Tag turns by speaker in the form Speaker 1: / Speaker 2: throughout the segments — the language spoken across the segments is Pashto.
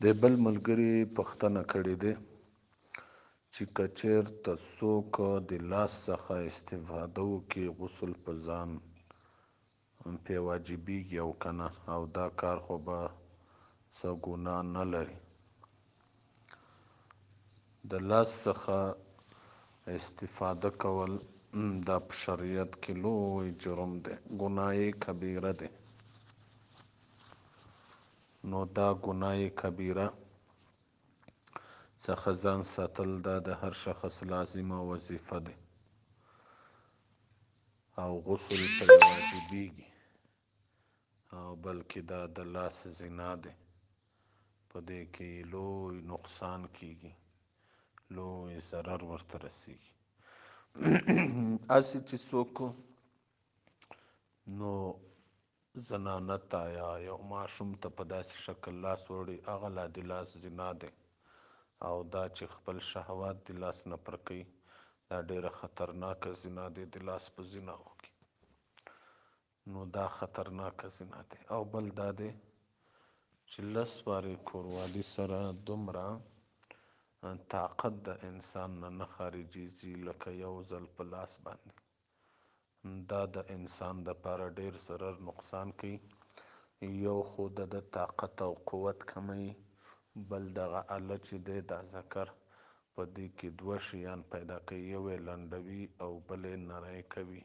Speaker 1: د بل ملګري پوښتنه کړې ده چې که چېرته څوک د لاس څخه استفاده وکړي غسل په ځان پرې واجبېږي او که نه، او دا کار خو به څه ګناه نه لري. د لاس څخه استفاده کول دا په شریعت کې لوی جرم دی، ګناه کبیره دی. نو دا ګناه کبیره څخه ځان ساتل دا د هر شخص لازمه وظیفه ده او غسل پرې واجبېږي، او بلکې دا د لاس زنا دی. په دې کې لوی نقصان کیږي، لوی ضرر ورته رسیږي. هسې چې څوک نو زنانه ته یا یو ماشوم ته په داسې شکل لاس ووړي، هغه لا د لاس زنا دی. او دا چې خپل شهوات د لاس نه پر کوي، دا ډیره خطرناکه زنا دی، د لاس په زنا وکړي نو دا خطرناکه زنا دی. او بل دا دی چې لس وارې کوروالي سره دومره طاقت د انسان نه خارجېږي لکه یو ځل په لاس باندې. دا د انسان دپاره ډیر ضرر نقصان کوي. یو خو د طاقت او قوت کموي، بل دغه اله چې دی دا ذکر په دې کې دوه شیان پیدا کوي، یو یې لنډوي او بل یې نری کوي.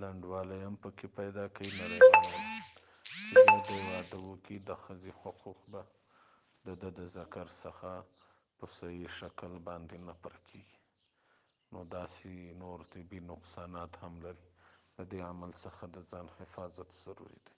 Speaker 1: لنډوالی هم پکې پیدا کوي، نریوالی هم. چې بیا دی واده وکړي د ښځې حقوق به د ده د ذکر څخه په صحیح شکل باندې نه پوره کېږي. نو داسې نور طبي نقصانات هم لري. د دې عمل څخه د ځان حفاظت ضروري دی.